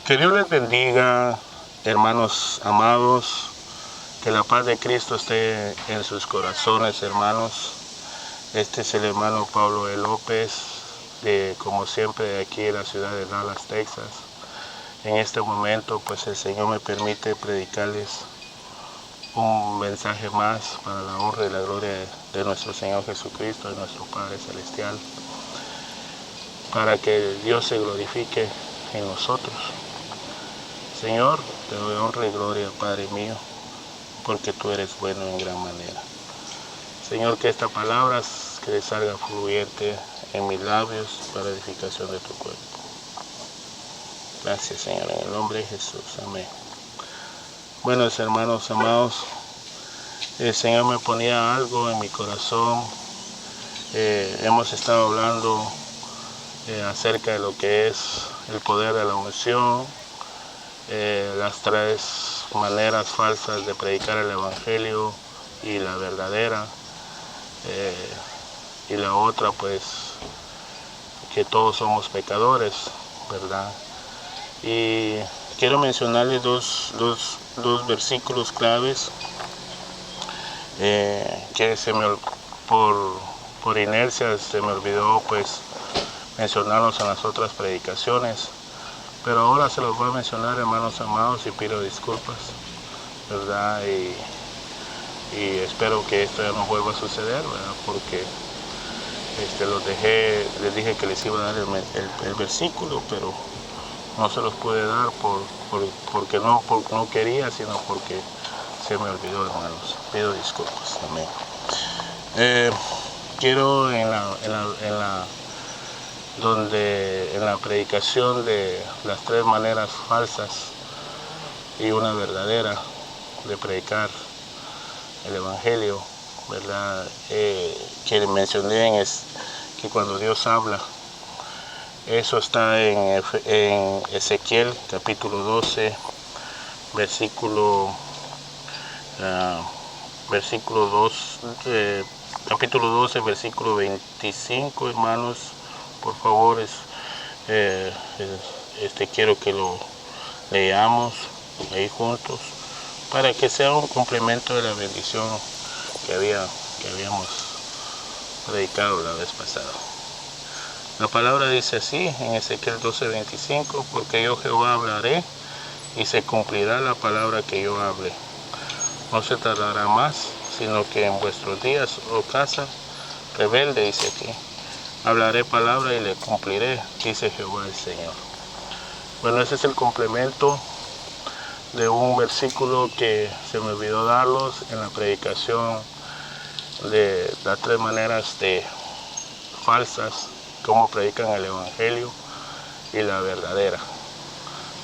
Que Dios les bendiga, hermanos amados. Que la paz de Cristo esté en sus corazones, hermanos. Este es el hermano Pablo E. López, como siempre, de aquí en la ciudad de Dallas, Texas. En este momento, pues el Señor me permite predicarles un mensaje más para la honra y la gloria de nuestro Señor Jesucristo, de nuestro Padre Celestial, para que Dios se glorifique en nosotros. Señor, te doy honra y gloria, Padre mío, porque tú eres bueno en gran manera. Señor, que esta palabra que salga fluyente en mis labios para edificación de tu cuerpo. Gracias, Señor, en el nombre de Jesús. Amén. Buenos hermanos amados, el Señor me ponía algo en mi corazón. Hemos estado hablando acerca de lo que es el poder de la unción, las tres maneras falsas de predicar el Evangelio y la verdadera, y la otra, pues, que todos somos pecadores, ¿verdad? Y quiero mencionarles dos versículos claves que por inercia se me olvidó, pues, mencionarlos en las otras predicaciones. Pero ahora se los voy a mencionar, hermanos amados, y pido disculpas, ¿verdad? Y espero que esto ya no vuelva a suceder, ¿verdad? Porque les dije que les iba a dar el versículo, pero no se los pude dar porque no quería, sino porque se me olvidó, hermanos. Pido disculpas. Amén. Quiero en la predicación de las tres maneras falsas y una verdadera de predicar el Evangelio, ¿verdad? Que mencioné es que cuando Dios habla, eso está en Ezequiel capítulo 12, versículo 2, capítulo 12, versículo 25, hermanos. Por favor, quiero que lo leamos ahí juntos, para que sea un complemento de la bendición que habíamos predicado la vez pasada. La palabra dice así en Ezequiel 12:25: porque yo Jehová hablaré y se cumplirá la palabra que yo hable. No se tardará más, sino que en vuestros días, oh casa rebelde, dice aquí, hablaré palabra y le cumpliré, dice Jehová el Señor. Bueno, ese es el complemento de un versículo que se me olvidó darlos en la predicación de las tres maneras de falsas, cómo predican el Evangelio y la verdadera,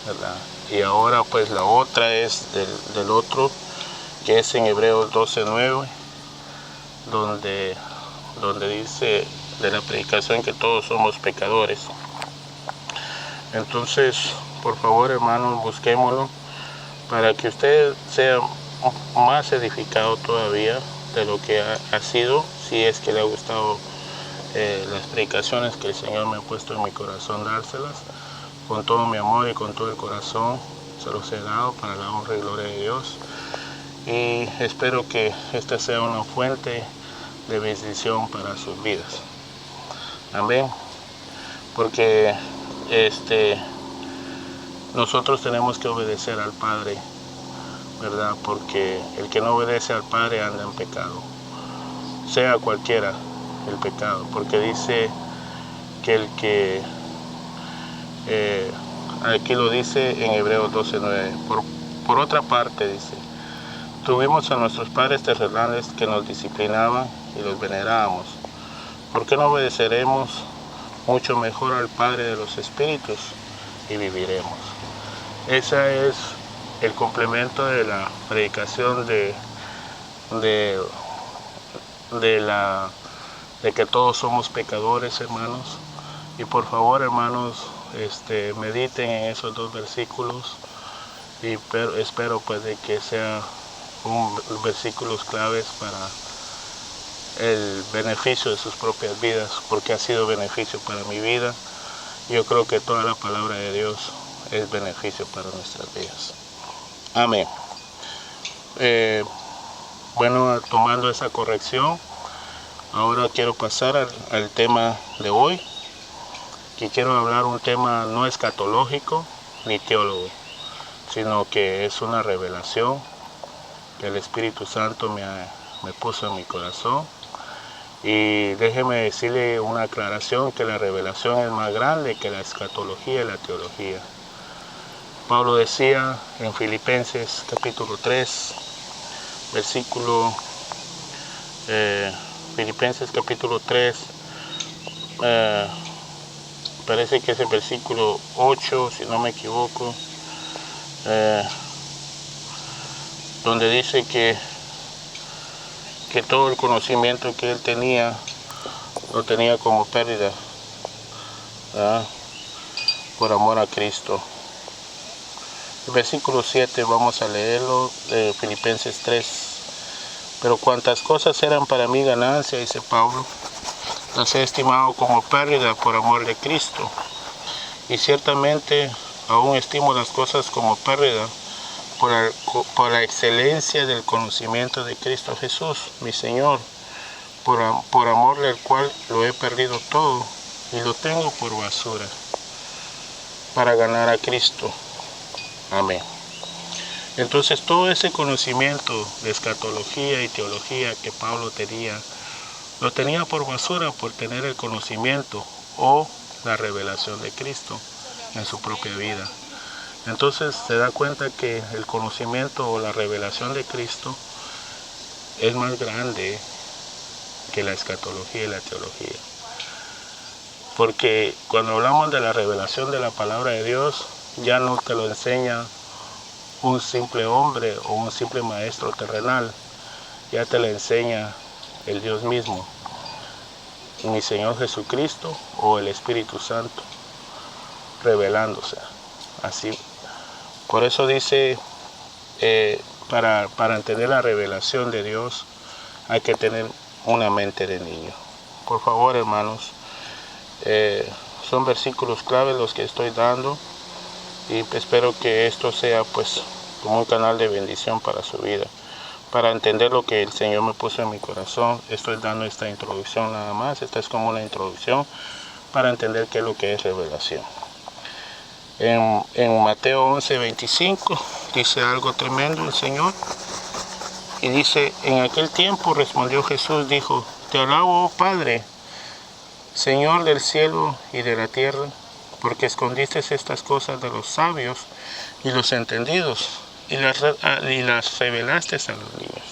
¿verdad? Y ahora pues la otra es del otro, que es en Hebreos 12:9, donde dice de la predicación que todos somos pecadores. Entonces, por favor, hermanos, busquémoslo para que usted sea más edificado todavía de lo que ha sido, si es que le ha gustado las predicaciones que el Señor me ha puesto en mi corazón dárselas. Con todo mi amor y con todo el corazón se los he dado para la honra y gloria de Dios. Y espero que esta sea una fuente de bendición para sus vidas. Amén. Porque nosotros tenemos que obedecer al Padre, ¿verdad? Porque el que no obedece al Padre anda en pecado, sea cualquiera el pecado, porque dice que el que aquí lo dice en Hebreos 12:9. Por otra parte, dice: tuvimos a nuestros padres terrenales que nos disciplinaban y los venerábamos. ¿Por qué no obedeceremos mucho mejor al Padre de los Espíritus y viviremos? Ese es el complemento de la predicación de que todos somos pecadores, hermanos. Y por favor, hermanos, mediten en esos dos versículos, y espero pues de que sean versículos claves para el beneficio de sus propias vidas, porque ha sido beneficio para mi vida. Yo creo que toda la palabra de Dios es beneficio para nuestras vidas. Amén. Bueno, tomando esa corrección, ahora quiero pasar al tema de hoy, que quiero hablar un tema no escatológico ni teólogo, sino que es una revelación que el Espíritu Santo me puso en mi corazón. Y déjeme decirle una aclaración, que la revelación es más grande que la escatología y la teología. Pablo decía en Filipenses capítulo 3, versículo, Filipenses capítulo 3, parece que es el versículo 8, si no me equivoco, donde dice que todo el conocimiento que él tenía, lo tenía como pérdida, ¿verdad?, por amor a Cristo. El versículo 7, vamos a leerlo, de Filipenses 3. Pero cuantas cosas eran para mí ganancia, dice Pablo, las he estimado como pérdida por amor de Cristo. Y ciertamente aún estimo las cosas como pérdida por la excelencia del conocimiento de Cristo Jesús, mi Señor, por amor del cual lo he perdido todo y lo tengo por basura, para ganar a Cristo. Amén. Entonces todo ese conocimiento de escatología y teología que Pablo tenía, lo tenía por basura por tener el conocimiento o la revelación de Cristo en su propia vida. Entonces se da cuenta que el conocimiento o la revelación de Cristo es más grande que la escatología y la teología. Porque cuando hablamos de la revelación de la palabra de Dios, ya no te lo enseña un simple hombre o un simple maestro terrenal, ya te lo enseña el Dios mismo, mi Señor Jesucristo o el Espíritu Santo, revelándose. Así. Por eso dice, para entender la revelación de Dios hay que tener una mente de niño. Por favor, hermanos, son versículos claves los que estoy dando, y espero que esto sea pues como un canal de bendición para su vida. Para entender lo que el Señor me puso en mi corazón, estoy dando esta introducción nada más. Esta es como una introducción para entender qué es lo que es revelación. En Mateo 11:25 dice algo tremendo el Señor, y dice: en aquel tiempo respondió Jesús, dijo: te alabo, oh Padre, Señor del cielo y de la tierra, porque escondiste estas cosas de los sabios y los entendidos y las revelaste a los niños.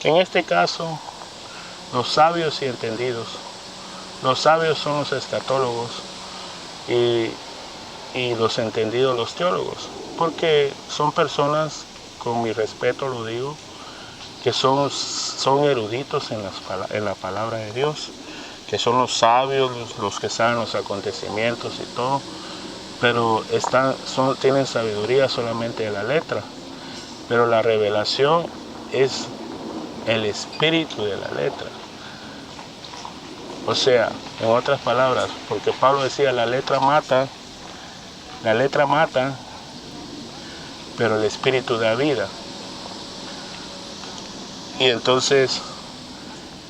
En este caso, los sabios y entendidos, los sabios son los escatólogos y los entendidos los teólogos, porque son personas, con mi respeto lo digo, que son eruditos en la palabra de Dios, que son los sabios, los que saben los acontecimientos y todo, pero tienen sabiduría solamente de la letra, pero la revelación es el espíritu de la letra. O sea, en otras palabras, porque Pablo decía, la letra mata, pero el espíritu da vida. Y entonces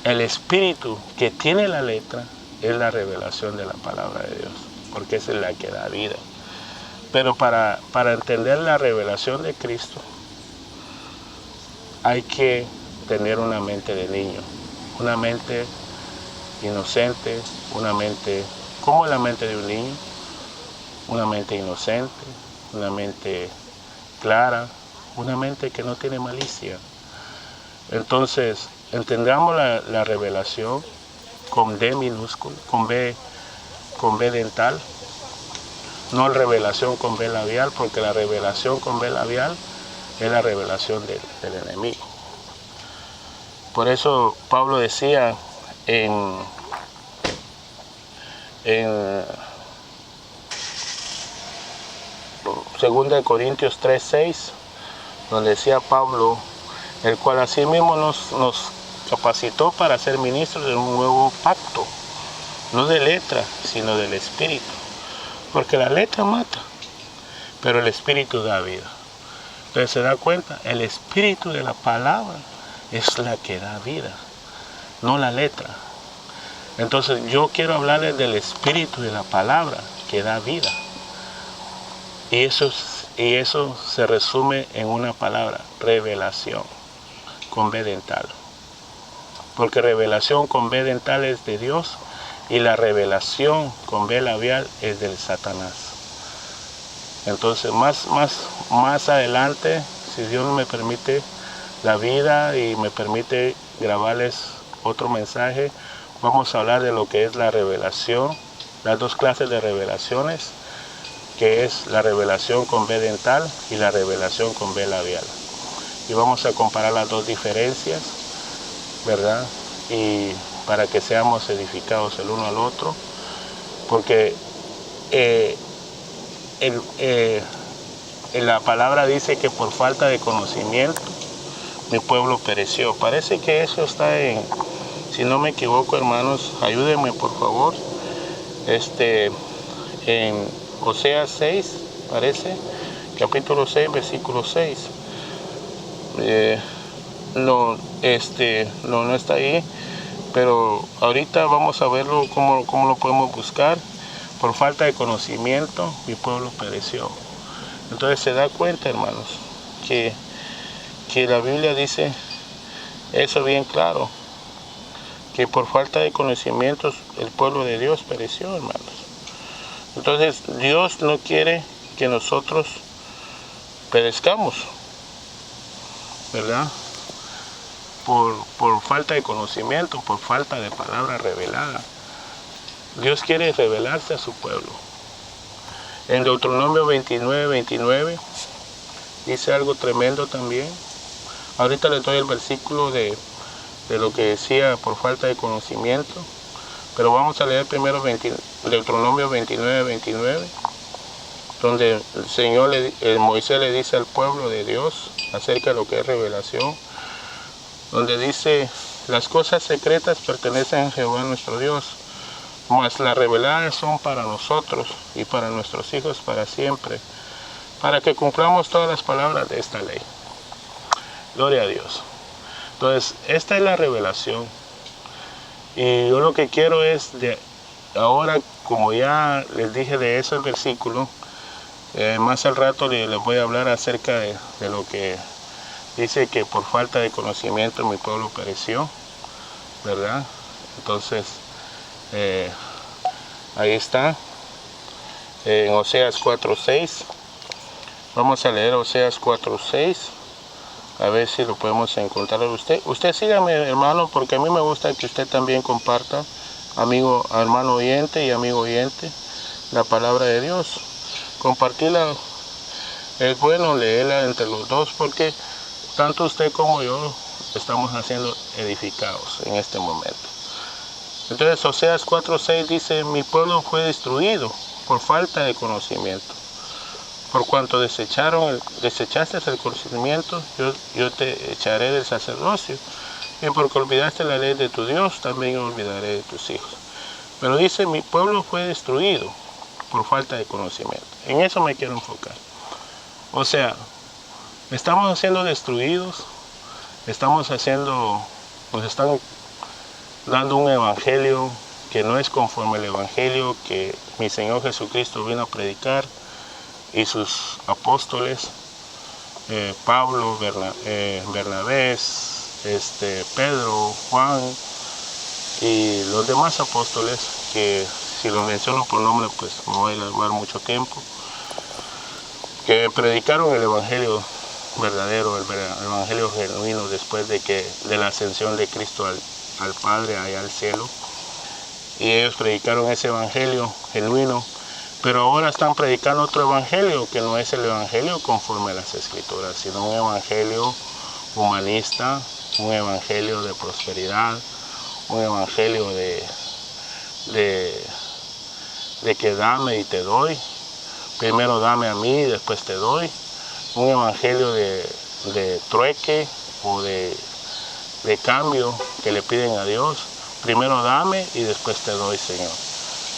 el espíritu que tiene la letra es la revelación de la palabra de Dios, porque esa es la que da vida. Pero para entender la revelación de Cristo hay que tener una mente de niño, una mente inocente, una mente como la mente de un niño, una mente inocente, una mente clara, una mente que no tiene malicia. Entonces, entendamos la revelación con D minúscula, con B dental, no revelación con B labial, porque la revelación con B labial es la revelación del enemigo. Por eso Pablo decía en 2 Corintios 3:6, donde decía Pablo, el cual asimismo nos capacitó para ser ministros de un nuevo pacto, no de letra, sino del espíritu, porque la letra mata, pero el Espíritu da vida. Entonces se da cuenta, el Espíritu de la palabra es la que da vida, no la letra. Entonces yo quiero hablarles del Espíritu de la palabra que da vida. Y eso se resume en una palabra, revelación, con B dental. Porque revelación con B dental es de Dios y la revelación con B labial es del Satanás. Entonces más adelante, si Dios me permite la vida y me permite grabarles otro mensaje, vamos a hablar de lo que es la revelación, las dos clases de revelaciones, que es la revelación con B dental y la revelación con B labial. Y vamos a comparar las dos diferencias, ¿verdad? Y para que seamos edificados el uno al otro, porque la palabra dice que por falta de conocimiento mi pueblo pereció. Parece que eso está si no me equivoco, hermanos, ayúdenme por favor, en Oseas 6, parece, capítulo 6, versículo 6. No está ahí, pero ahorita vamos a verlo, cómo lo podemos buscar. Por falta de conocimiento mi pueblo pereció. Entonces se da cuenta, hermanos, que la Biblia dice eso bien claro, que por falta de conocimientos el pueblo de Dios pereció, hermanos. Entonces Dios no quiere que nosotros perezcamos, ¿verdad? Por falta de conocimiento, por falta de palabra revelada. Dios quiere revelarse a su pueblo. En Deuteronomio 29 dice algo tremendo también. Ahorita les doy el versículo de lo que decía por falta de conocimiento, pero vamos a leer primero Deuteronomio 29, donde el Señor, Moisés le dice al pueblo de Dios acerca de lo que es revelación, donde dice: las cosas secretas pertenecen a Jehová nuestro Dios, mas las reveladas son para nosotros y para nuestros hijos para siempre, para que cumplamos todas las palabras de esta ley. Gloria a Dios. Entonces, esta es la revelación. Y yo lo que quiero es, ahora, como ya les dije de ese versículo, más al rato les voy a hablar acerca de lo que dice que por falta de conocimiento mi pueblo pereció, ¿verdad? Entonces, ahí está, en Oseas 4:6. Vamos a leer Oseas 4:6. A ver si lo podemos encontrar usted. Usted sígame, hermano, porque a mí me gusta que usted también comparta, hermano oyente y amigo oyente, la palabra de Dios. Compartirla es bueno, leerla entre los dos, porque tanto usted como yo estamos siendo edificados en este momento. Entonces Oseas 4:6 dice: mi pueblo fue destruido por falta de conocimiento. Por cuanto desechaste el conocimiento, yo te echaré del sacerdocio. Y porque olvidaste la ley de tu Dios, también olvidaré de tus hijos. Pero dice: mi pueblo fue destruido por falta de conocimiento. En eso me quiero enfocar. O sea, estamos siendo destruidos, nos están dando un evangelio que no es conforme al evangelio que mi Señor Jesucristo vino a predicar, y sus apóstoles, Pablo, Bernabé, Pedro, Juan y los demás apóstoles, que si los menciono por nombre pues me voy a llevar mucho tiempo, que predicaron el evangelio verdadero, el evangelio genuino, después de la ascensión de Cristo al Padre, allá al cielo. Y ellos predicaron ese evangelio genuino, pero ahora están predicando otro evangelio que no es el evangelio conforme a las Escrituras, sino un evangelio humanista, un evangelio de prosperidad, un evangelio de que dame y te doy, primero dame a mí y después te doy, un evangelio de trueque o de cambio que le piden a Dios, primero dame y después te doy, Señor.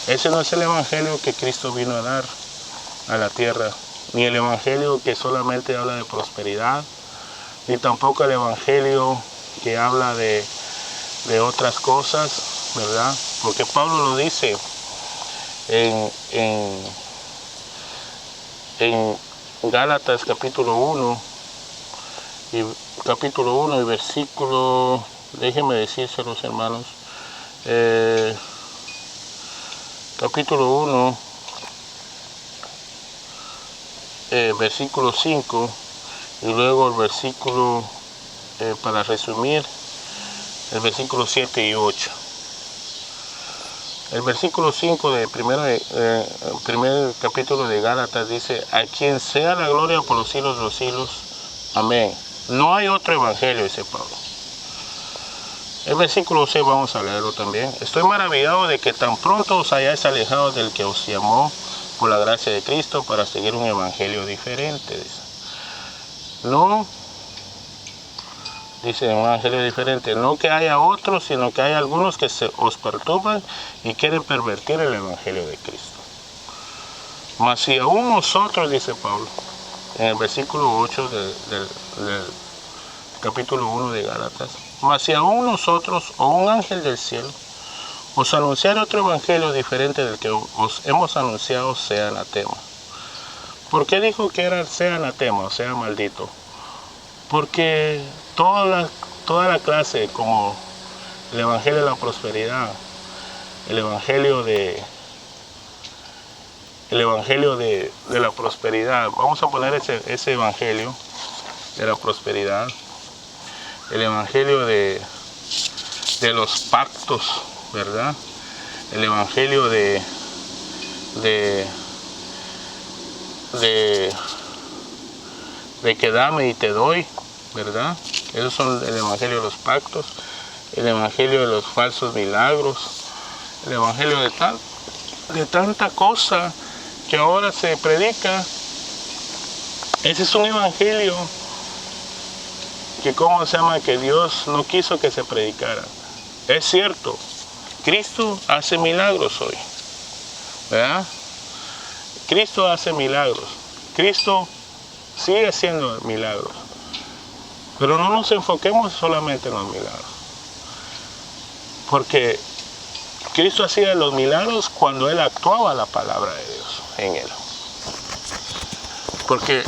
Ese no es el evangelio que Cristo vino a dar a la tierra ni el evangelio que solamente habla de prosperidad, ni tampoco el evangelio que habla de otras cosas, ¿verdad? Porque Pablo lo dice en Gálatas capítulo 1 y versículo, déjenme decírselos, hermanos, capítulo 1, versículo 5, y luego el versículo, para resumir, el versículo 7 y 8. El versículo 5 del primer capítulo de Gálatas dice: a quien sea la gloria por los siglos de los siglos. Amén. No hay otro evangelio, dice Pablo. El versículo 6 vamos a leerlo también. Estoy maravillado de que tan pronto os hayáis alejado del que os llamó por la gracia de Cristo para seguir un evangelio diferente. No, dice un evangelio diferente, no que haya otros, sino que hay algunos que os perturban y quieren pervertir el evangelio de Cristo. Mas si aún nosotros, dice Pablo, en el versículo 8 del capítulo 1 de Gálatas, mas si aún nosotros o un ángel del cielo os anunciara otro evangelio diferente del que os hemos anunciado, sea anatema. ¿Por qué dijo que era sea anatema, o sea maldito? Porque toda la clase, como el evangelio de la prosperidad, el evangelio de la prosperidad, vamos a poner ese evangelio de la prosperidad, el evangelio de los pactos, ¿verdad? El evangelio de que dame y te doy, ¿verdad? Esos son el evangelio de los pactos, el evangelio de los falsos milagros, el evangelio de tanta cosa que ahora se predica. Ese es un evangelio que, ¿cómo se llama?, que Dios no quiso que se predicara. Es cierto, Cristo hace milagros hoy, ¿verdad? Cristo hace milagros, Cristo sigue haciendo milagros, pero no nos enfoquemos solamente en los milagros, porque Cristo hacía los milagros cuando Él actuaba la palabra de Dios en Él, porque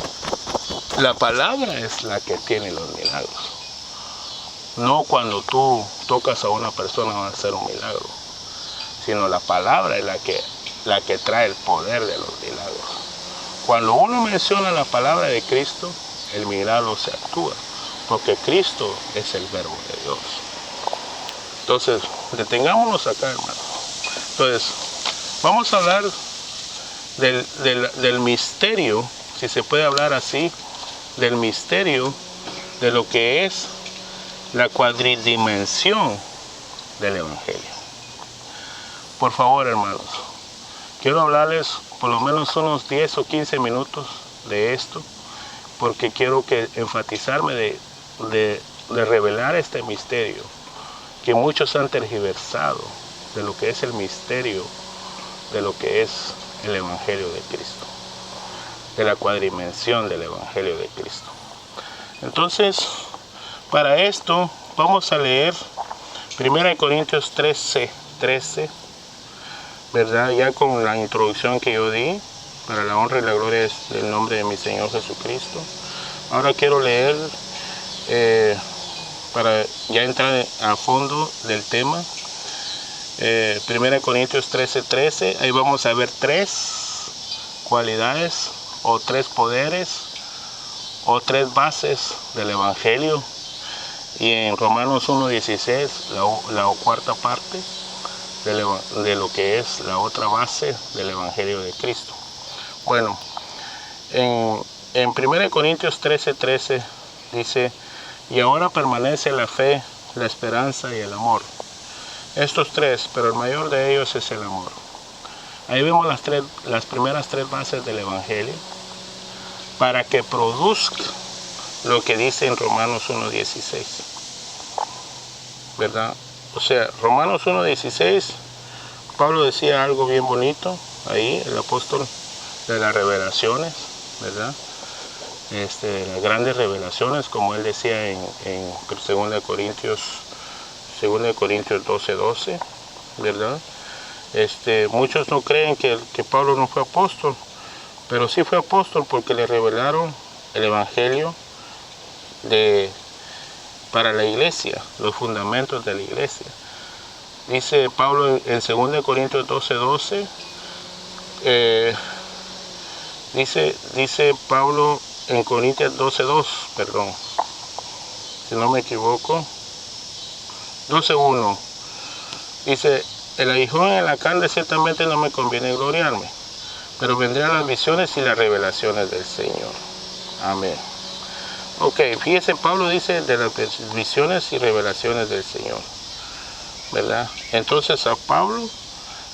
la palabra es la que tiene los milagros, no cuando tú tocas a una persona va a hacer un milagro, sino la palabra es la que trae el poder de los milagros. Cuando uno menciona la palabra de Cristo, el milagro se actúa, porque Cristo es el verbo de Dios. Entonces, detengámonos acá, hermano. Entonces, vamos a hablar del misterio, si se puede hablar así, del misterio de lo que es la cuadridimensión del evangelio. Por favor, hermanos, quiero hablarles por lo menos unos 10 o 15 minutos de esto, porque quiero enfatizarme de revelar este misterio que muchos han tergiversado, de lo que es el misterio de lo que es el evangelio de Cristo, de la cuadridimensión del evangelio de Cristo. Entonces, para esto vamos a leer 1 Corintios 13, ¿verdad? Ya con la introducción que yo di, para la honra y la gloria del nombre de mi Señor Jesucristo. Ahora quiero leer, para ya entrar a fondo del tema, 1 Corintios 13, ahí vamos a ver 3 cualidades, o 3 poderes, o 3 bases del Evangelio. Y en Romanos 1:16, la cuarta parte de lo que es la otra base del Evangelio de Cristo. Bueno, en 1 Corintios 13 dice: y ahora permanece la fe, la esperanza y el amor. Estos 3, pero el mayor de ellos es el amor. Ahí vemos las primeras 3 bases del Evangelio, para que produzca lo que dice en Romanos 1:16, ¿verdad? O sea, Romanos 1:16, Pablo decía algo bien bonito ahí, el apóstol de las revelaciones, ¿verdad? Las grandes revelaciones, como él decía en 2 Corintios 12:12, ¿verdad? Muchos no creen que Pablo no fue apóstol, pero sí fue apóstol porque le revelaron el evangelio para la iglesia, los fundamentos de la iglesia. Dice Pablo en 2 Corintios 12:12, dice Pablo en Corintios 12:2, perdón, si no me equivoco, 12:1, dice: el aguijón en la carne ciertamente no me conviene gloriarme, pero vendrán las visiones y las revelaciones del Señor. Amén. Ok, fíjese, Pablo dice de las visiones y revelaciones del Señor, ¿verdad? Entonces a Pablo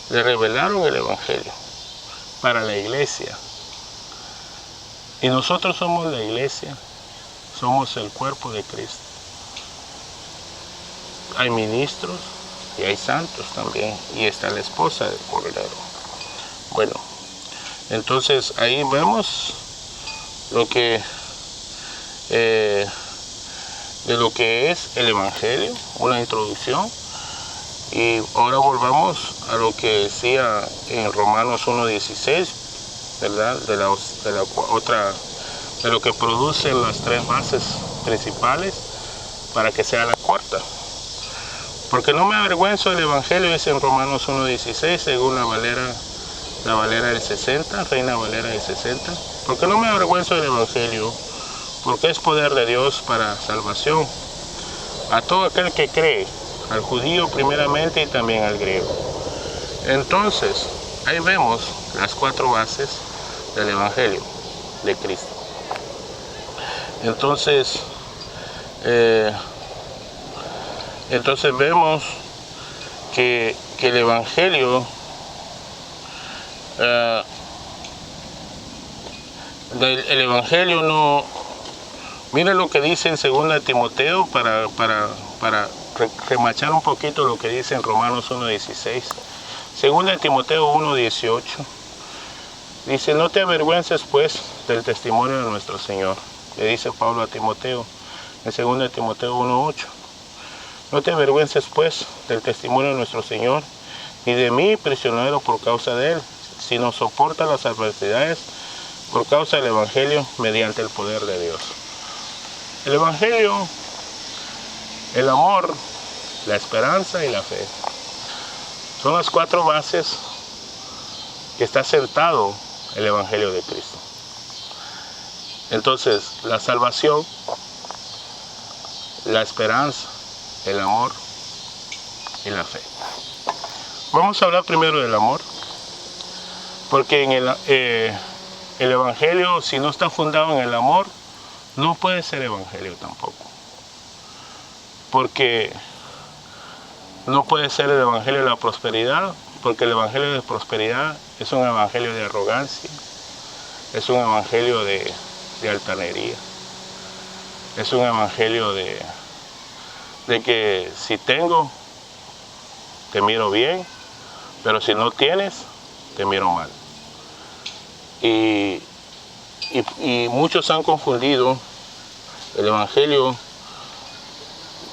le revelaron el evangelio para la iglesia. Y nosotros somos la iglesia, somos el cuerpo de Cristo. Hay ministros y hay santos también, y está la esposa del Cordero. Bueno, entonces ahí vemos lo que de lo que es el evangelio, una introducción. Y ahora volvamos a lo que decía en Romanos 1:16, ¿verdad? De lo que produce las tres bases principales para que sea la cuarta. Porque no me avergüenzo del evangelio, es en Romanos 1:16, según la Valera del 60, Reina Valera del 60. Porque no me avergüenzo del evangelio, porque es poder de Dios para salvación a todo aquel que cree, al judío primeramente y también al griego. Entonces, ahí vemos las cuatro bases del evangelio de Cristo. Entonces vemos que el evangelio no. Mire lo que dice en 2 Timoteo para remachar un poquito lo que dice en Romanos 1:16. 2 Timoteo 1:18 dice: no te avergüences pues del testimonio de nuestro Señor. Le dice Pablo a Timoteo en 2 Timoteo 1:8. No te avergüences pues del testimonio de nuestro Señor, ni de mí, prisionero por causa de Él, sino soporta las adversidades por causa del evangelio mediante el poder de Dios. El evangelio, el amor, la esperanza y la fe son las cuatro bases que está sentado el evangelio de Cristo. Entonces, la salvación, la esperanza, el amor y la fe. Vamos a hablar primero del amor, porque en el evangelio, si no está fundado en el amor, no puede ser evangelio tampoco. Porque no puede ser el evangelio de la prosperidad, porque el evangelio de prosperidad es un evangelio de arrogancia, es un evangelio de altanería, es un evangelio de que si tengo, te miro bien, pero si no tienes, te miro mal. Y muchos han confundido el evangelio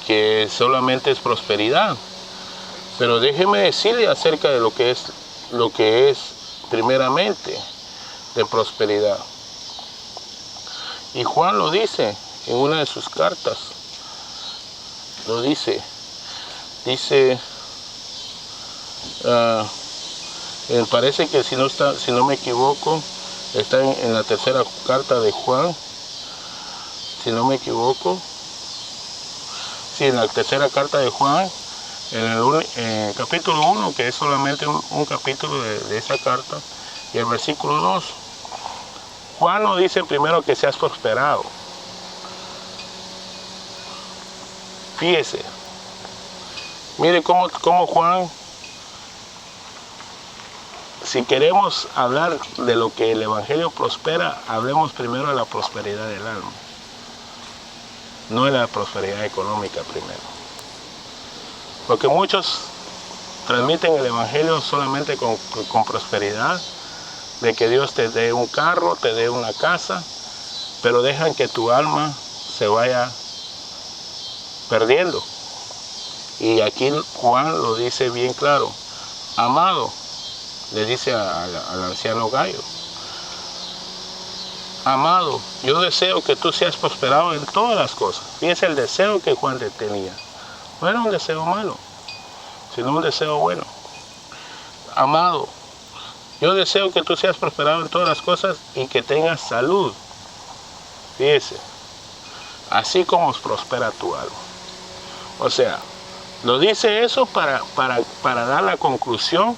que solamente es prosperidad. Pero déjeme decirle acerca de lo que es primeramente de prosperidad. Y Juan lo dice en una de sus cartas. Lo dice, parece que si no me equivoco, está en la tercera carta de Juan, si no me equivoco, sí, en la tercera carta de Juan, en el capítulo 1, que es solamente un capítulo de esa carta, y el versículo 2, Juan nos dice primero que seas prosperado. Fíjese, mire cómo Juan, si queremos hablar de lo que el evangelio prospera, hablemos primero de la prosperidad del alma, no de la prosperidad económica primero. Porque muchos transmiten el evangelio solamente con prosperidad, de que Dios te dé un carro, te dé una casa, pero dejan que tu alma se vaya perdiendo. Y aquí Juan lo dice bien claro. Amado, le dice al anciano Gayo, amado, yo deseo que tú seas prosperado en todas las cosas. Fíjense el deseo que Juan tenía. No era un deseo malo, sino un deseo bueno. Amado, yo deseo que tú seas prosperado en todas las cosas y que tengas salud. Fíjese, así como prospera tu alma. O sea, lo dice eso para dar la conclusión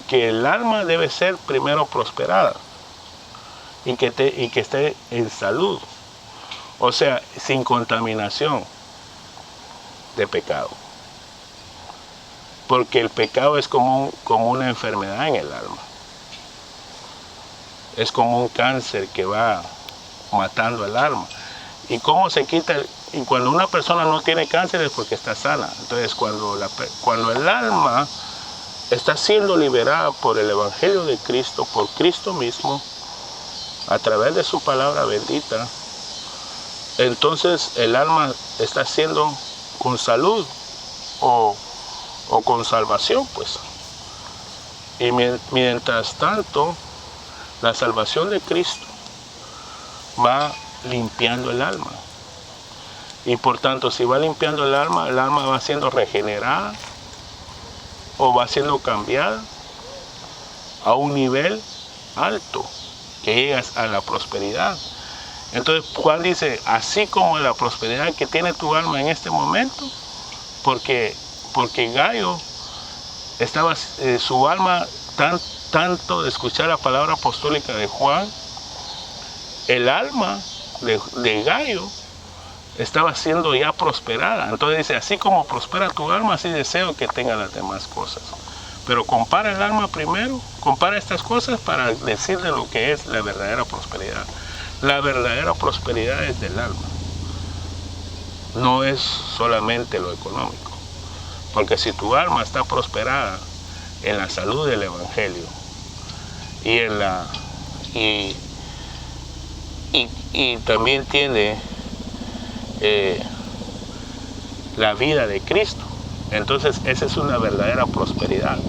que el alma debe ser primero prosperada y que esté en salud. O sea, sin contaminación de pecado. Porque el pecado es como una enfermedad en el alma. Es como un cáncer que va matando el alma. ¿Y cómo se quita? Y cuando una persona no tiene cáncer es porque está sana. Entonces, cuando el alma está siendo liberada por el Evangelio de Cristo, por Cristo mismo, a través de su palabra bendita, entonces el alma está siendo con salud o con salvación, pues. Y mientras tanto, la salvación de Cristo va limpiando el alma. Y por tanto, si va limpiando el alma va siendo regenerada o va siendo cambiada a un nivel alto, que llegas a la prosperidad. Entonces Juan dice, así como la prosperidad que tiene tu alma en este momento, porque Gayo estaba, su alma tanto de escuchar la palabra apostólica de Juan, el alma de Gayo estaba siendo ya prosperada. Entonces dice, así como prospera tu alma, así deseo que tenga las demás cosas. Pero compara el alma primero, compara estas cosas para decirle lo que es la verdadera prosperidad. La verdadera prosperidad es del alma. No es solamente lo económico. Porque si tu alma está prosperada en la salud del Evangelio y también tiene la vida de Cristo, entonces esa es una verdadera prosperidad.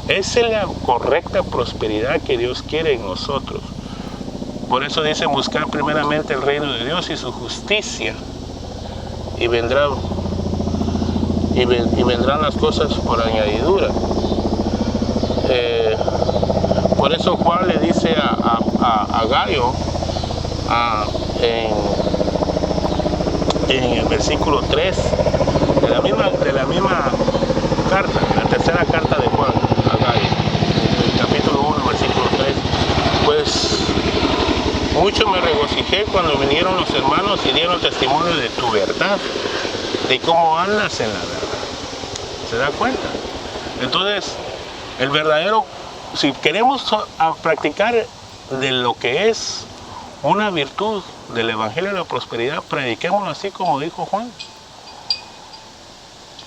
Esa es la correcta prosperidad que Dios quiere en nosotros. Por eso dice, buscar primeramente el reino de Dios y su justicia, y vendrán las cosas por añadidura. Por eso Juan le dice a Gayo en el versículo 3 de la misma carta, la tercera carta de Juan a Gayo, en el capítulo 1, versículo 3, pues mucho me regocijé cuando vinieron los hermanos y dieron testimonio de tu verdad, de cómo andas en la verdad. ¿Se da cuenta? Entonces, el verdadero, si queremos practicar de lo que es una virtud del Evangelio de la Prosperidad, prediquémoslo así como dijo Juan.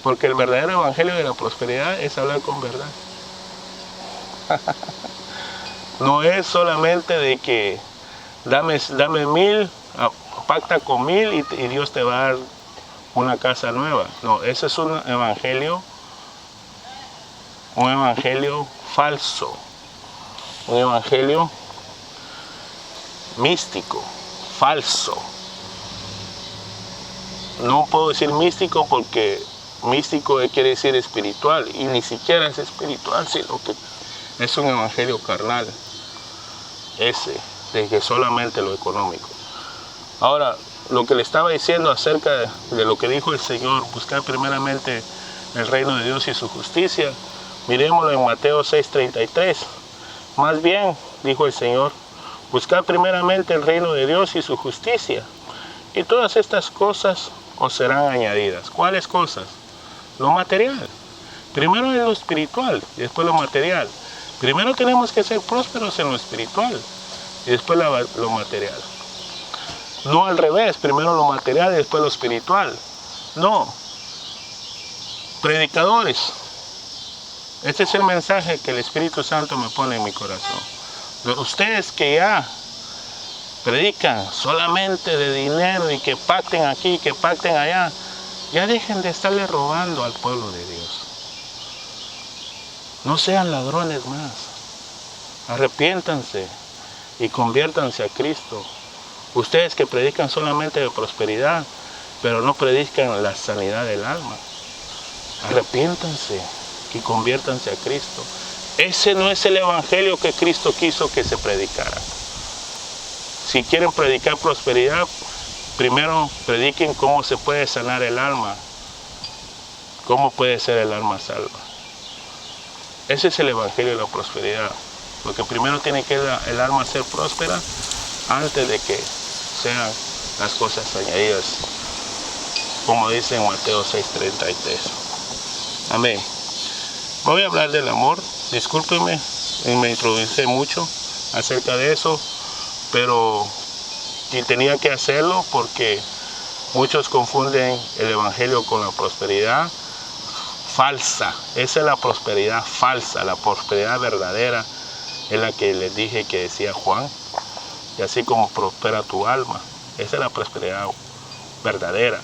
Porque el verdadero Evangelio de la Prosperidad es hablar con verdad. No es solamente de que dame 1000, pacta con 1000 y Dios te va a dar una casa nueva. No, ese es un evangelio falso, un evangelio místico, falso. No puedo decir místico porque místico quiere decir espiritual, y ni siquiera es espiritual, sino que es un evangelio carnal, ese, de que solamente lo económico. Ahora, lo que le estaba diciendo acerca de lo que dijo el Señor, buscar primeramente el reino de Dios y su justicia, miremoslo en Mateo 6:33. Más bien, dijo el Señor, buscar primeramente el reino de Dios y su justicia, y todas estas cosas os serán añadidas. ¿Cuáles cosas? Lo material. Primero es lo espiritual y después lo material. Primero tenemos que ser prósperos en lo espiritual y después lo material. No al revés, primero lo material y después lo espiritual. No. Predicadores, este es el mensaje que el Espíritu Santo me pone en mi corazón. Ustedes que ya predican solamente de dinero y que pacten aquí, que pacten allá, ya dejen de estarle robando al pueblo de Dios. No sean ladrones más. Arrepiéntanse y conviértanse a Cristo. Ustedes que predican solamente de prosperidad, pero no predican la sanidad del alma. Arrepiéntanse y conviértanse a Cristo. Ese no es el evangelio que Cristo quiso que se predicara. Si quieren predicar prosperidad, primero prediquen cómo se puede sanar el alma. Cómo puede ser el alma salva. Ese es el evangelio de la prosperidad. Porque primero tiene que el alma ser próspera antes de que sean las cosas añadidas. Como dice en Mateo 6:33. Amén. Voy a hablar del amor. Discúlpenme, me introducí mucho acerca de eso, pero tenía que hacerlo porque muchos confunden el evangelio con la prosperidad falsa. Esa es la prosperidad falsa. La prosperidad verdadera es la que les dije que decía Juan. Y así como prospera tu alma, esa es la prosperidad verdadera,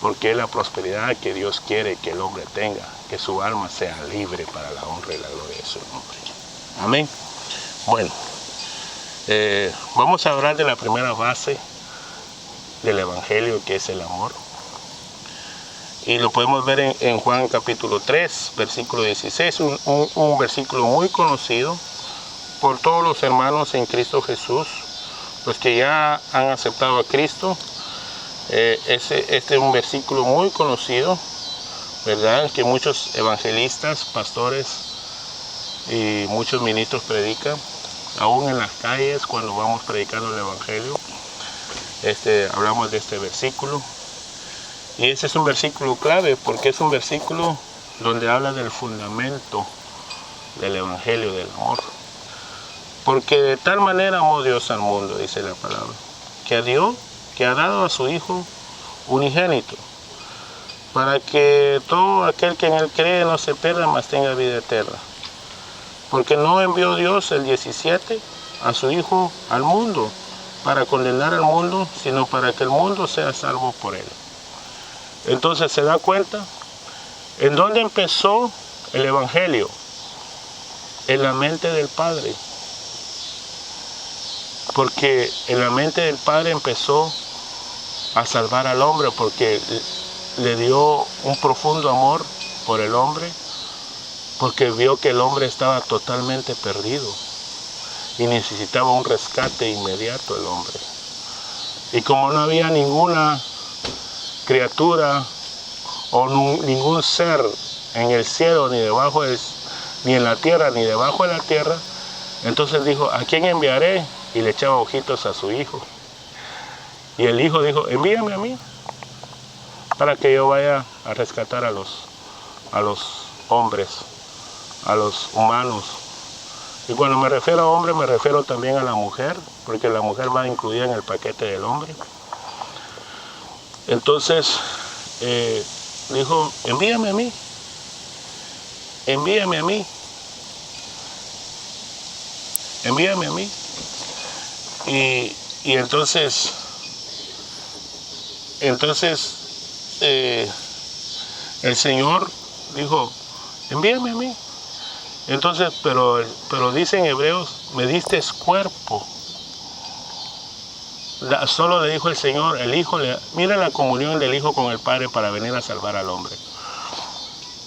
porque es la prosperidad que Dios quiere que el hombre tenga, que su alma sea libre para la honra y la gloria de su nombre. Amén. Bueno, vamos a hablar de la primera base del evangelio, que es el amor. Y lo podemos ver en Juan capítulo 3, versículo 16, un versículo muy conocido por todos los hermanos en Cristo Jesús, los que ya han aceptado a Cristo. Este es un versículo muy conocido, ¿verdad? Que muchos evangelistas, pastores y muchos ministros predican, aún en las calles cuando vamos predicando el evangelio. Hablamos de este versículo. Y ese es un versículo clave porque es un versículo donde habla del fundamento del evangelio del amor. Porque de tal manera amó Dios al mundo, dice la palabra, que ha dado a su Hijo unigénito, para que todo aquel que en él cree no se pierda, mas tenga vida eterna. Porque no envió Dios el 17 a su Hijo al mundo para condenar al mundo, sino para que el mundo sea salvo por él. Entonces se da cuenta en dónde empezó el evangelio, en la mente del Padre. Porque en la mente del Padre empezó a salvar al hombre, porque le dio un profundo amor por el hombre, porque vio que el hombre estaba totalmente perdido y necesitaba un rescate inmediato el hombre. Y como no había ninguna criatura o ningún ser en el cielo, ni en la tierra, ni debajo de la tierra, entonces dijo, ¿a quién enviaré? Y le echaba ojitos a su hijo. Y el hijo dijo, envíame a mí, para que yo vaya a rescatar a los hombres, a los humanos. Y cuando me refiero a hombre, me refiero también a la mujer, porque la mujer va incluida en el paquete del hombre. Entonces, dijo, envíame a mí, envíame a mí, envíame a mí. Y entonces el Señor dijo, envíame a mí. Entonces, pero dice en Hebreos, me diste cuerpo. Solo le dijo el Señor, el Hijo, mira la comunión del Hijo con el Padre para venir a salvar al hombre.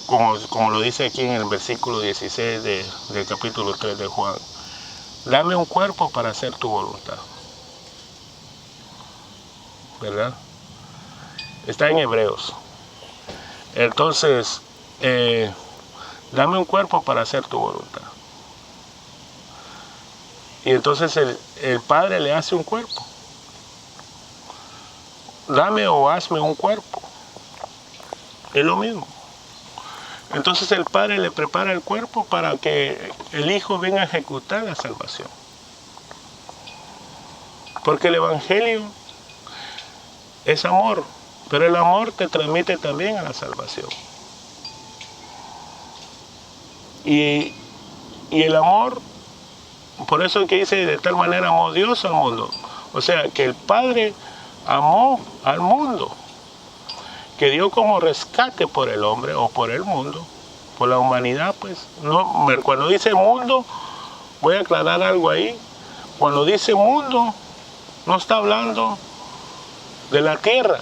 Como lo dice aquí en el versículo 16 del capítulo 3 de Juan. Dame un cuerpo para hacer tu voluntad. ¿Verdad? Está en Hebreos. Entonces, dame un cuerpo para hacer tu voluntad. Y entonces el Padre le hace un cuerpo. Dame o hazme un cuerpo. Es lo mismo. Entonces el Padre le prepara el cuerpo para que el Hijo venga a ejecutar la salvación. Porque el Evangelio es amor, pero el amor te transmite también a la salvación. Y el amor por eso es que dice, de tal manera amó Dios al mundo. O sea, que el Padre amó al mundo, que dio como rescate por el hombre o por el mundo, por la humanidad, pues. No, cuando dice mundo, voy a aclarar algo ahí. Cuando dice mundo, no está hablando de la tierra,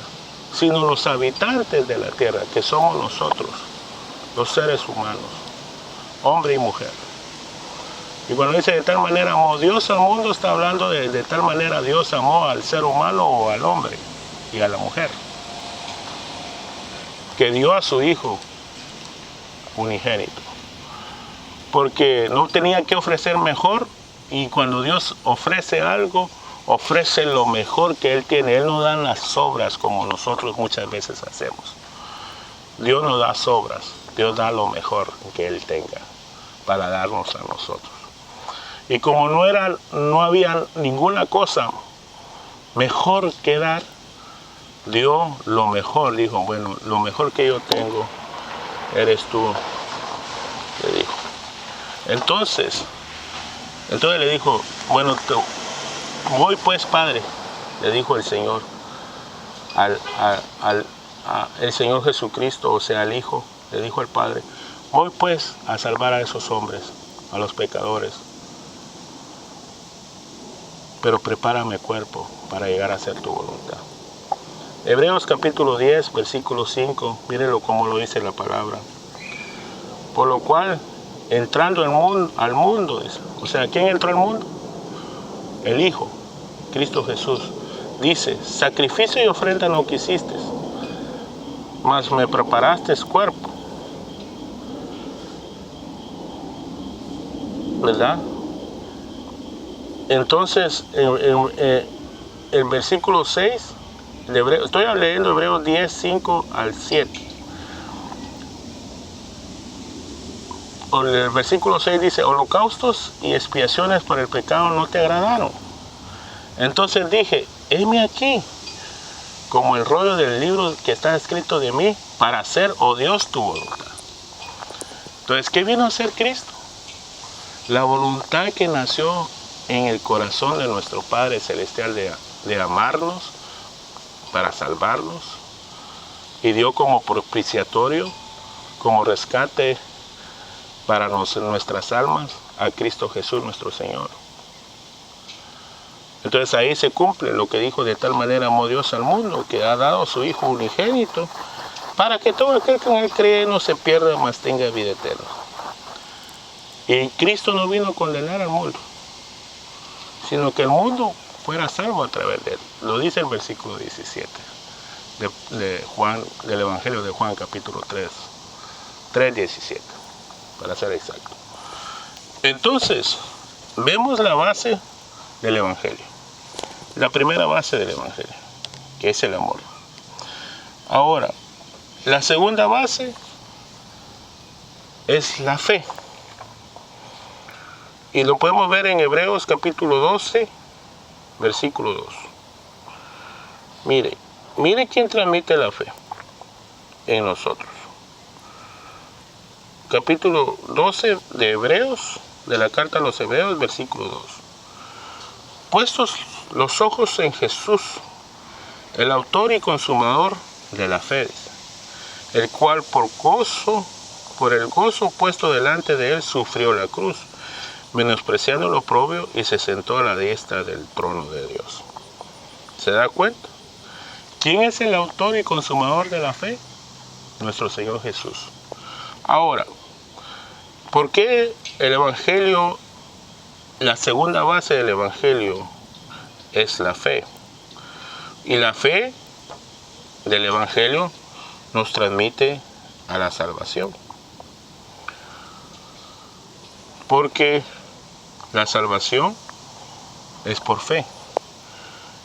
sino los habitantes de la tierra, que somos nosotros, los seres humanos, hombre y mujer. Y cuando dice de tal manera amó Dios al mundo, está hablando de tal manera Dios amó al ser humano o al hombre y a la mujer, que dio a su Hijo unigénito, porque no tenía que ofrecer mejor, y cuando Dios ofrece algo, ofrece lo mejor que Él tiene. Él no da las sobras como nosotros muchas veces hacemos. Dios no da sobras, Dios da lo mejor que Él tenga para darnos a nosotros. Y como no había ninguna cosa mejor que dar, dio lo mejor. Dijo, bueno, lo mejor que yo tengo eres tú, le dijo. Entonces le dijo, bueno, voy pues, Padre, le dijo el Señor, el Señor Jesucristo, o sea, el Hijo, le dijo al Padre, voy pues a salvar a esos hombres, a los pecadores, pero prepárame cuerpo para llegar a hacer tu voluntad. Hebreos capítulo 10, versículo 5, mírenlo como lo dice la palabra. Por lo cual, entrando al mundo, o sea, ¿quién entró al mundo? El Hijo, Cristo Jesús. Dice, sacrificio y ofrenda no quisiste, mas me preparaste cuerpo. ¿Verdad? Entonces, el versículo 6, estoy leyendo Hebreos 10, 5 al 7. El versículo 6 dice, holocaustos y expiaciones por el pecado no te agradaron. Entonces dije, heme aquí, como el rollo del libro que está escrito de mí, para hacer, oh Dios, tu voluntad. Entonces, ¿qué vino a hacer Cristo? La voluntad que nació en el corazón de nuestro Padre Celestial de amarnos para salvarnos, y dio como propiciatorio, como rescate para nuestras almas a Cristo Jesús nuestro Señor. Entonces ahí se cumple lo que dijo, de tal manera amó Dios al mundo, que ha dado a su Hijo unigénito, para que todo aquel que en Él cree no se pierda, mas tenga vida eterna. Y Cristo no vino a condenar al mundo, sino que el mundo fuera salvo a través de Él. Lo dice el versículo 17 del Evangelio de Juan, capítulo 3:17. Para ser exacto. Entonces, vemos la base del Evangelio. La primera base del Evangelio, que es el amor. Ahora, la segunda base es la fe. Y lo podemos ver en Hebreos capítulo 12, versículo 2. Mire quién transmite la fe en nosotros. Capítulo 12 de Hebreos, de la carta a los Hebreos, versículo 2. Puestos los ojos en Jesús, el autor y consumador de la fe, el cual por el gozo puesto delante de él, sufrió la cruz, menospreciando lo oprobio, y se sentó a la diestra del trono de Dios. ¿Se da cuenta? ¿Quién es el autor y consumador de la fe? Nuestro Señor Jesús. Ahora, ¿por qué el Evangelio, la segunda base del Evangelio es la fe? Y la fe del Evangelio nos transmite a la salvación. Porque la salvación es por fe.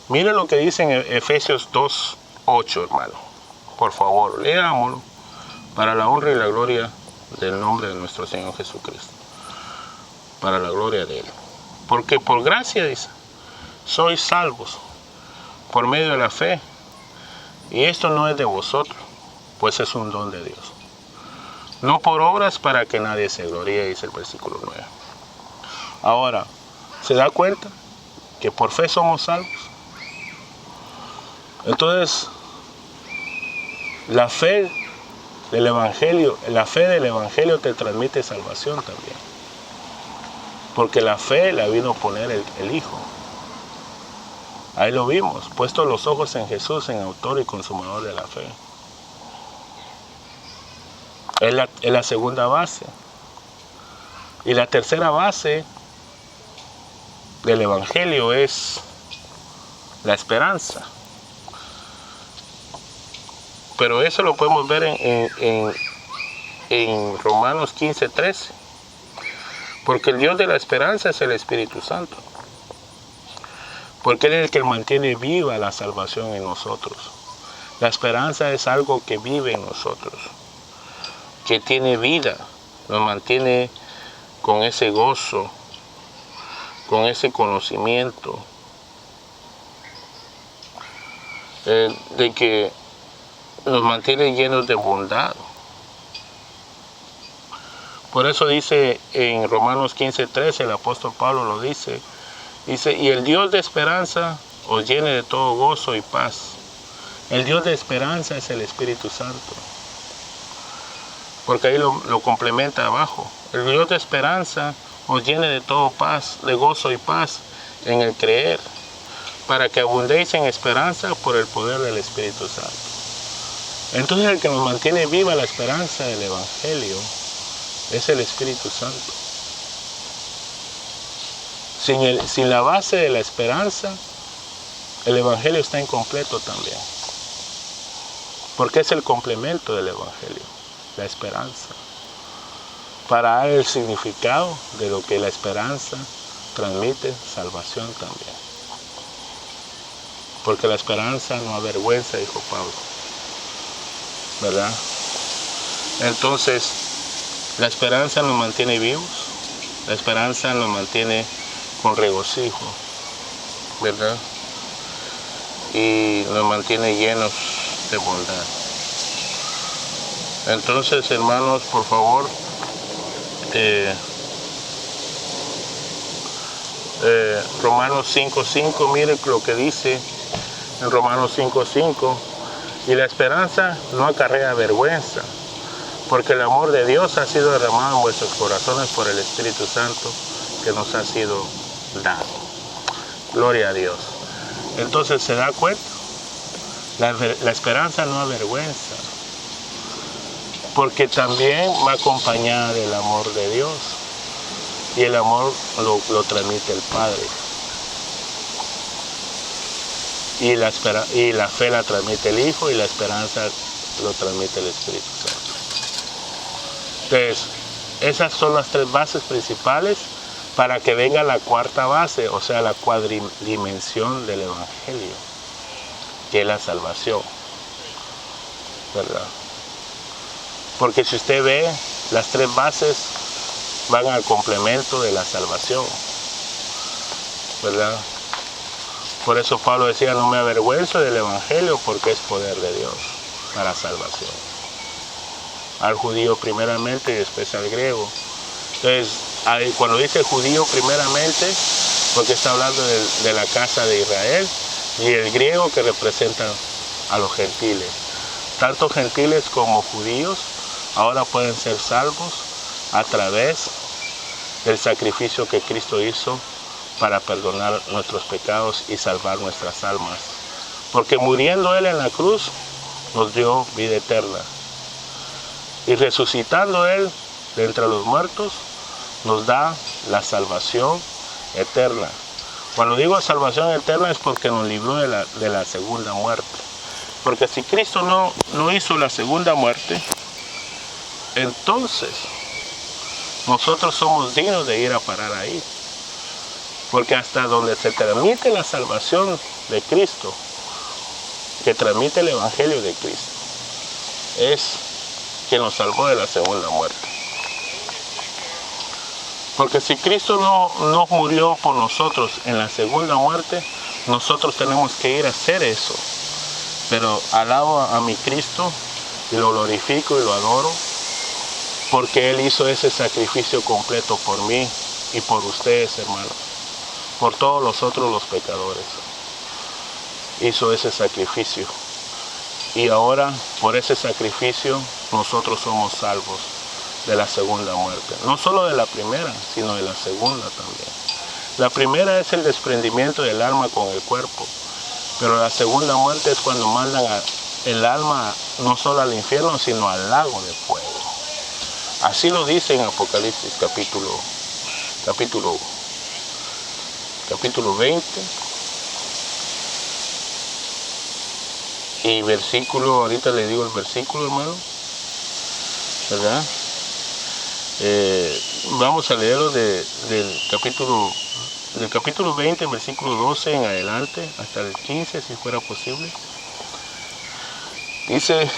Mire lo que dice en Efesios 2:8, hermano. Por favor, leámoslo para la honra y la gloria del nombre de nuestro Señor Jesucristo. Para la gloria de Él. Porque por gracia, dice, sois salvos por medio de la fe. Y esto no es de vosotros, pues es un don de Dios. No por obras para que nadie se gloríe, dice el versículo 9. Ahora, ¿Se da cuenta que por fe somos salvos? Entonces, la fe del Evangelio te transmite salvación también. Porque la fe la vino a poner el Hijo. Ahí lo vimos, puesto los ojos en Jesús, en autor y consumador de la fe. Es la segunda base. Y la tercera base del Evangelio es la esperanza. Pero eso lo podemos ver en Romanos 15:13. Porque el Dios de la esperanza es el Espíritu Santo. Porque Él es el que mantiene viva la salvación en nosotros. La esperanza es algo que vive en nosotros, que tiene vida, nos mantiene con ese gozo, con ese conocimiento, de que nos mantiene llenos de bondad. Por eso dice en Romanos 15:13, el apóstol Pablo lo dice, y el Dios de esperanza os llene de todo gozo y paz. El Dios de esperanza es el Espíritu Santo. Porque ahí lo complementa abajo. El Dios de esperanza os llene de todo paz, de gozo y paz en el creer, para que abundéis en esperanza por el poder del Espíritu Santo. Entonces el que nos mantiene viva la esperanza del Evangelio es el Espíritu Santo. Sin la base de la esperanza, el Evangelio está incompleto también. Porque es el complemento del Evangelio, la esperanza. Para dar el significado de lo que la esperanza transmite, salvación también. Porque la esperanza no avergüenza, dijo Pablo. ¿Verdad? Entonces, la esperanza nos mantiene vivos, la esperanza nos mantiene con regocijo, ¿verdad? Y nos mantiene llenos de bondad. Entonces, hermanos, por favor, Romanos 5:5, miren lo que dice en Romanos 5:5, y la esperanza no acarrea vergüenza, porque el amor de Dios ha sido derramado en vuestros corazones por el Espíritu Santo que nos ha sido dado. Gloria a Dios. Entonces, ¿se da cuenta? La esperanza no avergüenza, porque también va acompañada del amor de Dios, y el amor lo transmite el Padre, y la fe la transmite el Hijo, y la esperanza lo transmite el Espíritu Santo. Entonces, esas son las tres bases principales para que venga la cuarta base, o sea, la cuadridimensión del Evangelio, que es la salvación, ¿verdad? Porque si usted ve, las tres bases van al complemento de la salvación, ¿verdad? Por eso Pablo decía, no me avergüenzo del Evangelio, porque es poder de Dios para salvación. Al judío primeramente y después al griego. Entonces, cuando dice judío primeramente, porque está hablando de la casa de Israel, y el griego que representa a los gentiles. Tanto gentiles como judíos ahora pueden ser salvos a través del sacrificio que Cristo hizo para perdonar nuestros pecados y salvar nuestras almas. Porque muriendo Él en la cruz, nos dio vida eterna. Y resucitando Él de entre los muertos, nos da la salvación eterna. Cuando digo salvación eterna es porque nos libró de la segunda muerte. Porque si Cristo no hizo la segunda muerte, entonces nosotros somos dignos de ir a parar ahí. Porque hasta donde se transmite la salvación de Cristo, que transmite el Evangelio de Cristo, es que nos salvó de la segunda muerte. Porque si Cristo no murió por nosotros en la segunda muerte, nosotros tenemos que ir a hacer eso. Pero alabo a mi Cristo y lo glorifico y lo adoro, porque Él hizo ese sacrificio completo por mí y por ustedes, hermanos. por todos nosotros los pecadores. Hizo ese sacrificio. Y ahora, por ese sacrificio, nosotros somos salvos de la segunda muerte. No solo de la primera, sino de la segunda también. La primera es el desprendimiento del alma con el cuerpo. Pero la segunda muerte es cuando mandan el alma no solo al infierno, sino al lago de fuego. Así lo dice en Apocalipsis capítulo 20 y versículo, ahorita le digo el versículo, hermano, ¿verdad? Vamos a leerlo del capítulo 20, versículo 12 en adelante, hasta el 15, si fuera posible. Dice,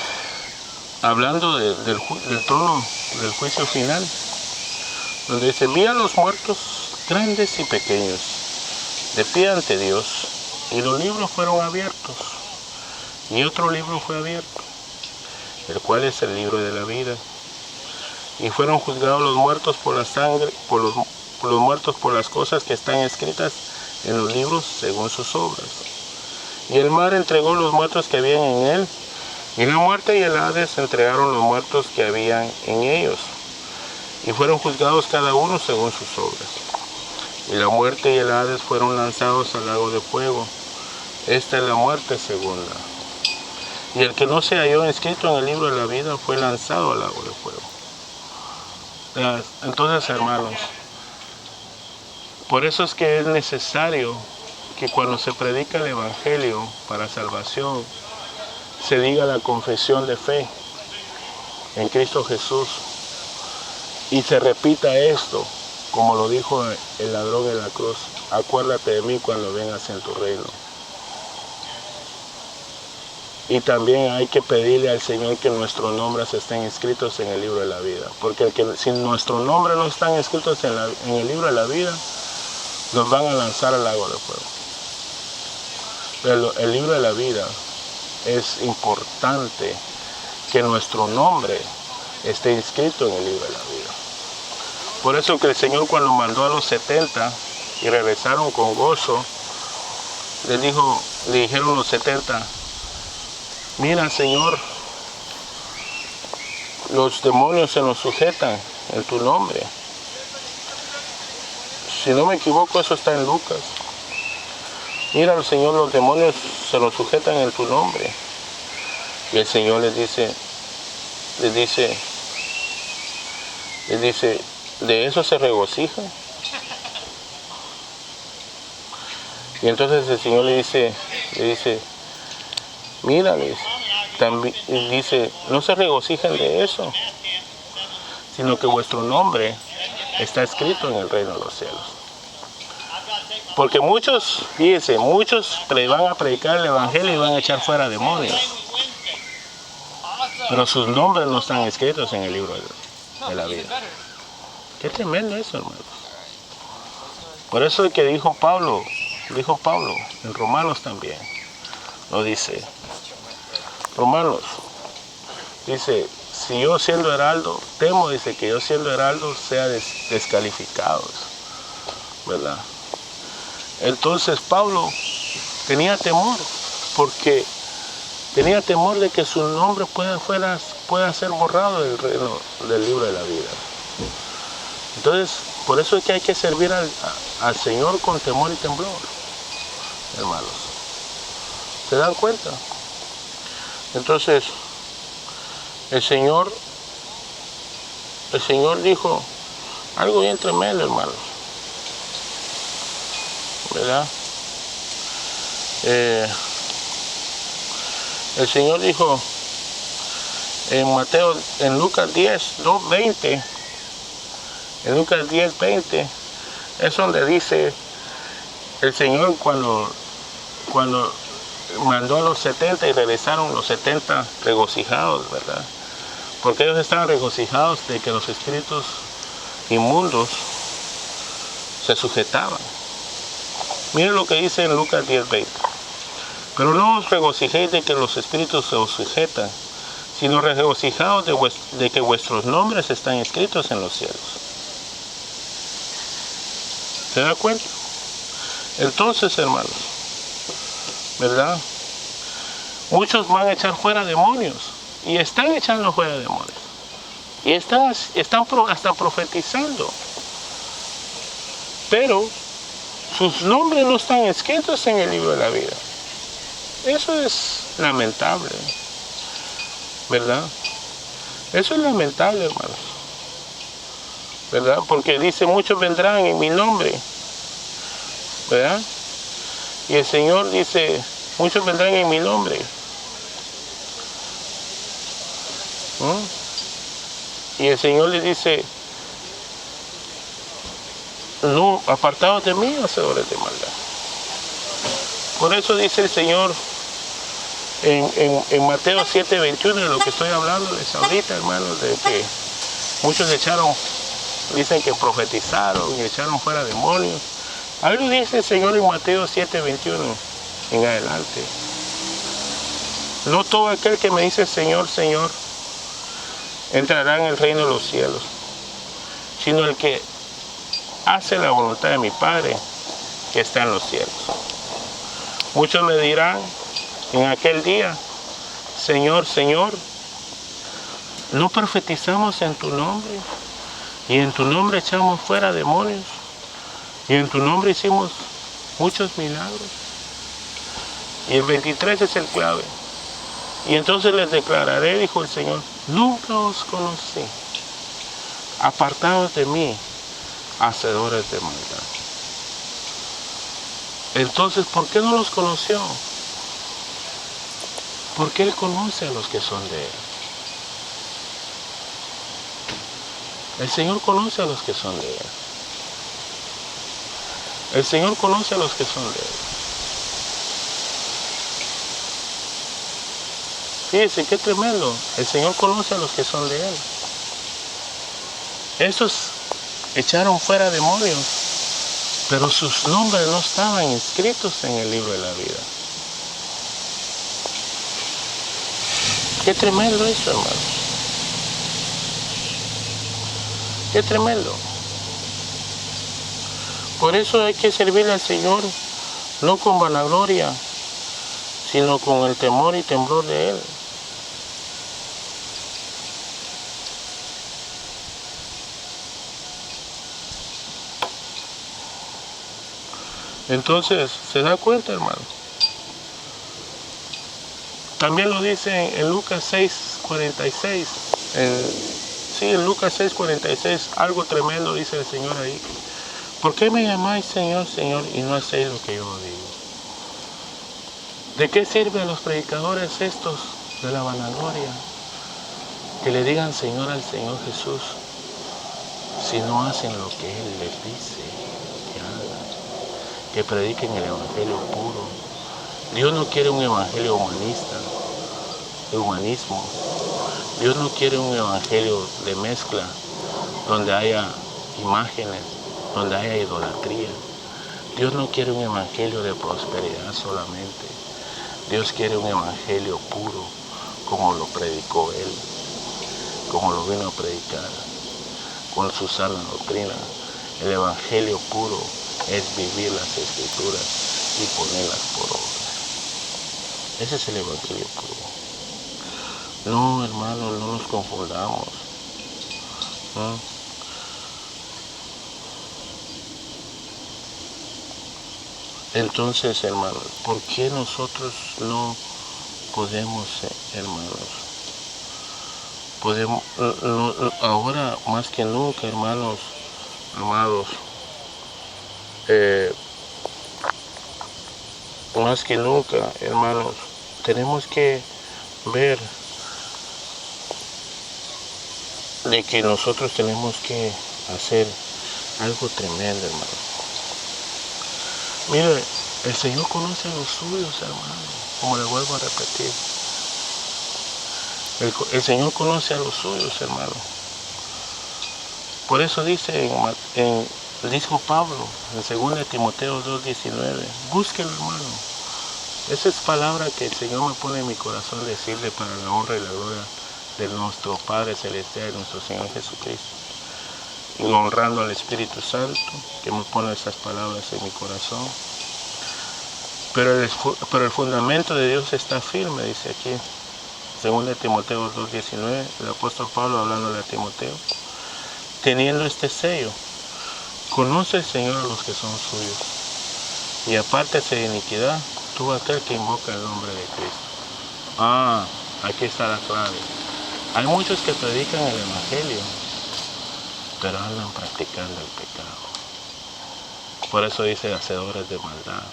hablando del trono del juicio final, donde dice: vi a los muertos, grandes y pequeños, de pie ante Dios, y los libros fueron abiertos, y otro libro fue abierto, el cual es el libro de la vida. Y fueron juzgados los muertos por la sangre, por los muertos por las cosas que están escritas en los libros según sus obras. Y el mar entregó los muertos que habían en él, y la muerte y el Hades entregaron los muertos que habían en ellos, y fueron juzgados cada uno según sus obras. Y la muerte y el Hades fueron lanzados al lago de fuego. Esta es la muerte segunda. Y el que no se halló inscrito en el libro de la vida fue lanzado al lago de fuego. Entonces, hermanos, por eso es que es necesario que cuando se predica el Evangelio para salvación, se diga la confesión de fe en Cristo Jesús, y se repita esto, como lo dijo el ladrón en la cruz: acuérdate de mí cuando vengas en tu reino. Y también hay que pedirle al Señor que nuestros nombres estén escritos en el libro de la vida, porque si nuestros nombres no están escritos en el libro de la vida, nos van a lanzar al lago de fuego. Pero el libro de la vida, es importante que nuestro nombre esté inscrito en el libro de la vida. Por eso que el Señor, cuando mandó a los 70 y regresaron con gozo, le dijeron los 70: mira, Señor, los demonios se nos sujetan en tu nombre. Si no me equivoco, eso está en Lucas. Mira, Señor, los demonios se nos sujetan en tu nombre. Y el Señor les dice, ¿de eso se regocijan? Y entonces el Señor le dice, mírales, también dice, no se regocijen de eso, sino que vuestro nombre está escrito en el reino de los cielos. Porque muchos, fíjense, muchos van a predicar el Evangelio y van a echar fuera demonios, pero sus nombres no están escritos en el libro de la vida. Qué tremendo eso, hermanos. Por eso es que dijo Pablo en Romanos también, lo dice, Romanos, dice, si yo siendo heraldo, temo, dice, que yo siendo heraldo sea descalificado, ¿verdad? Entonces Pablo tenía temor, porque tenía temor de que su nombre pueda ser borrado del libro de la vida. Entonces, por eso es que hay que servir al Señor con temor y temblor, hermanos. ¿Se dan cuenta? Entonces, el Señor dijo algo bien tremendo, hermanos, ¿verdad? El Señor dijo en Lucas 10:20, en Lucas 10:20, es donde dice el Señor cuando mandó a los 70 y regresaron los 70 regocijados, ¿verdad? Porque ellos estaban regocijados de que los espíritus inmundos se sujetaban. Miren lo que dice en Lucas 10:20. Pero no os regocijéis de que los espíritus se os sujetan, sino regocijaos de que vuestros nombres están escritos en los cielos. ¿Se da cuenta? Entonces, hermanos, ¿verdad? Muchos van a echar fuera demonios y están echando fuera demonios y están hasta profetizando, pero sus nombres no están escritos en el libro de la vida. Eso es lamentable, ¿verdad? Eso es lamentable, hermanos, ¿verdad? Porque dice, muchos vendrán en mi nombre, ¿verdad? Y el Señor dice, muchos vendrán en mi nombre. Y el Señor le dice, no, apartados de mí, hacedores de maldad. Por eso dice el Señor en Mateo 7:21, de lo que estoy hablándoles ahorita, hermanos, de que muchos dicen que profetizaron y echaron fuera demonios. Ahí lo dice el Señor en Mateo 7:21 en adelante. No todo aquel que me dice Señor, Señor, entrará en el reino de los cielos, sino el que hace la voluntad de mi Padre que está en los cielos. Muchos me dirán en aquel día, Señor, Señor, ¿no profetizamos en tu nombre? Y en tu nombre echamos fuera demonios. Y en tu nombre hicimos muchos milagros. Y el 23 es el clave. Y entonces les declararé, dijo el Señor, nunca os conocí. Apartados de mí, hacedores de maldad. Entonces, ¿por qué no los conoció? Porque Él conoce a los que son de Él. El Señor conoce a los que son de Él. El Señor conoce a los que son de Él. Fíjense qué tremendo. El Señor conoce a los que son de Él. Estos echaron fuera demonios, pero sus nombres no estaban inscritos en el libro de la vida. Qué tremendo eso, hermano. Qué tremendo. Por eso hay que servirle al Señor, no con vanagloria, sino con el temor y temblor de Él. Entonces, ¿se da cuenta, hermano? También lo dice en Lucas 6:46. En Lucas 6:46, algo tremendo dice el Señor ahí. ¿Por qué me llamáis Señor, Señor, y no hacéis lo que yo digo? ¿De qué sirven los predicadores estos de la vanagloria? Que le digan Señor al Señor Jesús, si no hacen lo que Él les dice que hagan, que prediquen el evangelio puro. Dios no quiere un evangelio humanista, de humanismo. Dios no quiere un evangelio de mezcla, donde haya imágenes, donde haya idolatría. Dios no quiere un evangelio de prosperidad solamente. Dios quiere un evangelio puro, como lo predicó Él, como lo vino a predicar, con su sana doctrina. El evangelio puro es vivir las escrituras y ponerlas por obra. Ese es el evangelio puro. No, hermanos, no nos confundamos. ¿No? Entonces, hermanos, ¿por qué nosotros no podemos, hermanos? Podemos, ahora más que nunca, hermanos, amados, más que nunca, hermanos, tenemos que ver de que nosotros tenemos que hacer algo tremendo, hermano. Mire, el Señor conoce a los suyos, hermano, como le vuelvo a repetir. El Señor conoce a los suyos, hermano. Por eso dice dijo Pablo en 2 Timoteo 2:19, búsquelo, hermano. Esa es palabra que el Señor me pone en mi corazón decirle para la honra y la gloria de nuestro Padre Celestial y nuestro Señor Jesucristo. Y honrando al Espíritu Santo, que me pone esas palabras en mi corazón. pero el fundamento de Dios está firme, dice aquí. Según de Timoteo 2:19, el apóstol Pablo hablándole a Timoteo, teniendo este sello, conoce el Señor a los que son suyos, y apártese de iniquidad todo aquel que invoca el nombre de Cristo. Aquí está la clave. Hay muchos que predican el evangelio, pero andan practicando el pecado. Por eso dice hacedores de maldad.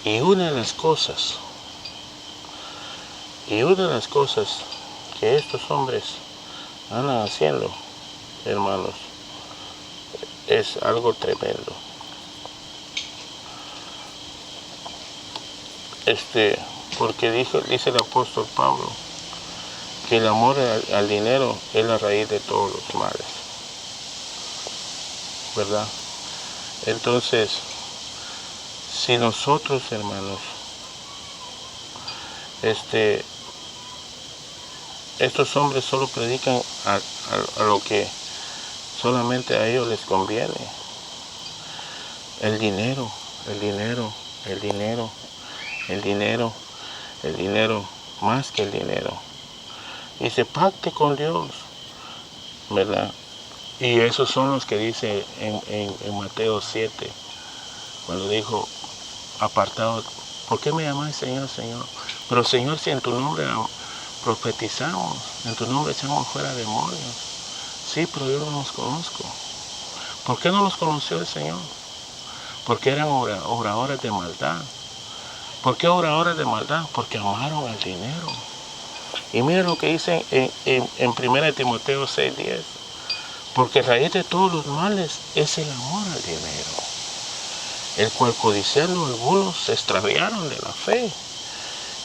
Y una de las cosas que estos hombres andan haciendo, hermanos, es algo tremendo. Porque dice el apóstol Pablo que el amor al dinero es la raíz de todos los males, ¿verdad? Entonces, si nosotros, hermanos, estos hombres solo predican a lo que solamente a ellos les conviene, el dinero, más que el dinero. Y se pacte con Dios, ¿verdad? Y esos son los que dice en Mateo 7, cuando dijo, apartado, ¿por qué me llamáis Señor, Señor? Pero Señor, si en tu nombre profetizamos, en tu nombre echamos fuera demonios. Sí, pero yo no los conozco. ¿Por qué no los conoció el Señor? Porque eran obradores de maldad. ¿Por qué obradores de maldad? Porque amaron al dinero. Y miren lo que dice en 1 Timoteo 6:10. Porque raíz de todos los males es el amor al dinero, el cual codiciando algunos se extraviaron de la fe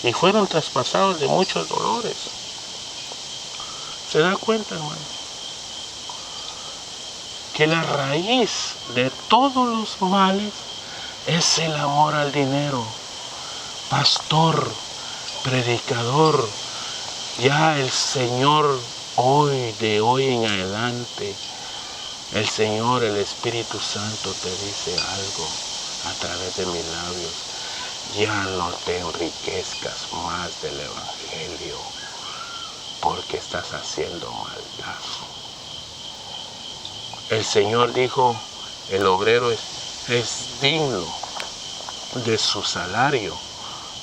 y fueron traspasados de muchos dolores. ¿Se da cuenta, hermano? Que la raíz de todos los males es el amor al dinero. Pastor, predicador, ya el Señor de hoy en adelante, el Señor, el Espíritu Santo te dice algo a través de mis labios. Ya no te enriquezcas más del Evangelio, porque estás haciendo maldad. El Señor dijo, el obrero es digno de su salario.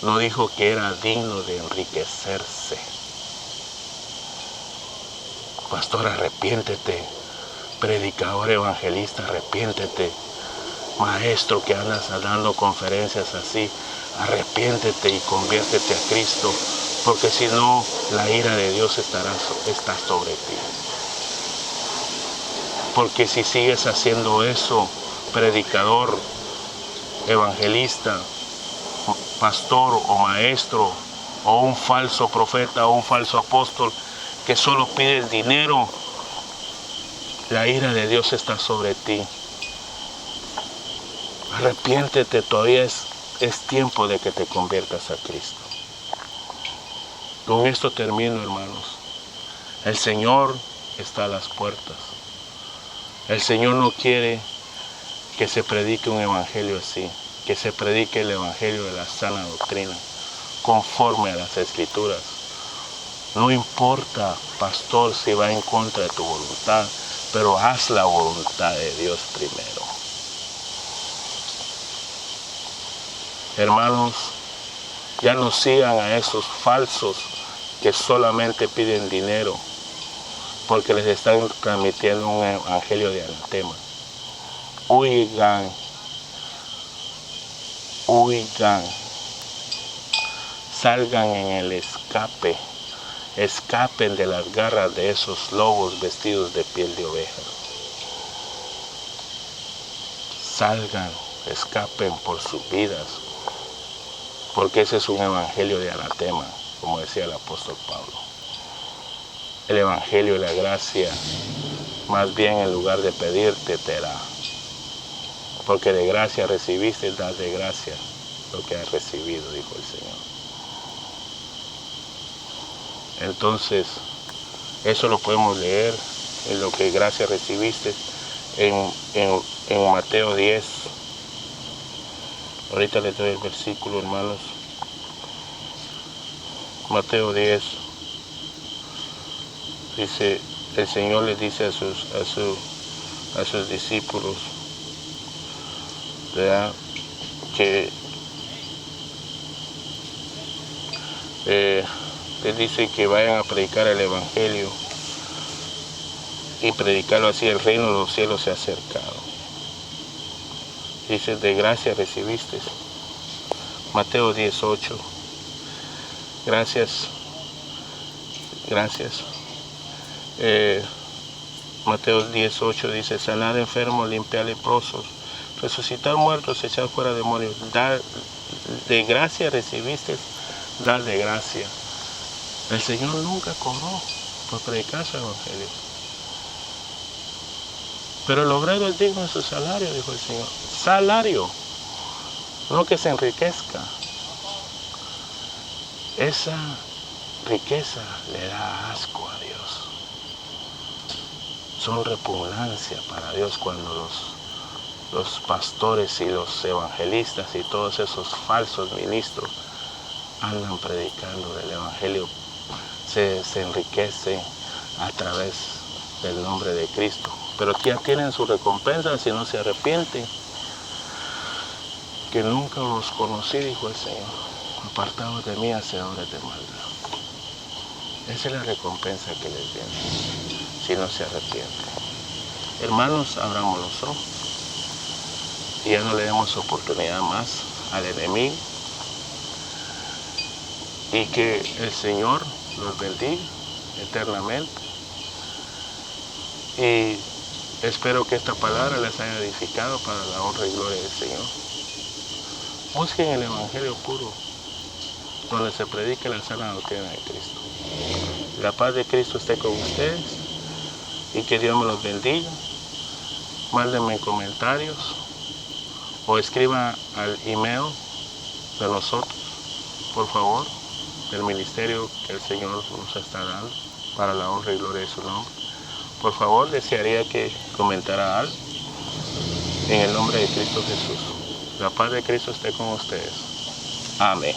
No dijo que era digno de enriquecerse. Pastor, arrepiéntete. Predicador, evangelista, arrepiéntete. Maestro que andas dando conferencias así, arrepiéntete y conviértete a Cristo, porque si no, la ira de Dios está sobre ti. Porque si sigues haciendo eso, predicador, evangelista, pastor o maestro, o un falso profeta o un falso apóstol que solo pides dinero, la ira de Dios está sobre ti. Arrepiéntete, todavía es tiempo de que te conviertas a Cristo. Con esto termino, hermanos. El Señor está a las puertas. El Señor no quiere que se predique un evangelio así, que se predique el evangelio de la sana doctrina, conforme a las Escrituras. No importa, pastor, si va en contra de tu voluntad, pero haz la voluntad de Dios primero. Hermanos, ya no sigan a esos falsos que solamente piden dinero, porque les están transmitiendo un evangelio de anatema. Huigan, salgan en el escape, escapen de las garras de esos lobos vestidos de piel de oveja. Salgan, escapen por sus vidas, porque ese es un evangelio de anatema, como decía el apóstol Pablo. El evangelio de la gracia, más bien en lugar de pedirte, te da. Porque de gracia recibiste, das de gracia lo que has recibido, dijo el Señor. Entonces, eso lo podemos leer en lo que gracia recibiste en Mateo 10, Ahorita les doy el versículo, hermanos. Mateo 10. Dice, el Señor le dice a sus discípulos, ¿verdad?, que les dice que vayan a predicar el Evangelio y predicarlo así: el reino de los cielos se ha acercado. Dice, de gracia recibiste. Mateo 18. Gracias. Mateo 18 dice, sanar enfermos, limpiar leprosos, resucitar muertos, echar fuera demonios. De gracia recibiste, dar de gracia. El Señor nunca cobró por predicar su evangelio. Pero el obrero es digno de su salario, dijo el Señor. Salario, no que se enriquezca. Esa riqueza le da asco a Dios. Son repugnancia para Dios cuando los pastores y los evangelistas y todos esos falsos ministros andan predicando del evangelio. Se enriquecen a través del nombre de Cristo. Pero ya tienen su recompensa si no se arrepienten. Que nunca los conocí, dijo el Señor. Apartados de mí, hacedores de maldad. Esa es la recompensa que les viene si no se arrepienten. Hermanos, abramos los ojos y ya no le demos oportunidad más al enemigo. Y que el Señor los bendiga eternamente. Y espero que esta palabra les haya edificado para la honra y gloria del Señor. Busquen el Evangelio puro, donde se predica la sana doctrina de Cristo. La paz de Cristo esté con ustedes y que Dios me los bendiga. Mándenme comentarios o escriban al email de nosotros, por favor, del ministerio que el Señor nos está dando para la honra y gloria de su nombre. Por favor, desearía que comentara algo en el nombre de Cristo Jesús. La paz de Cristo esté con ustedes. Amén.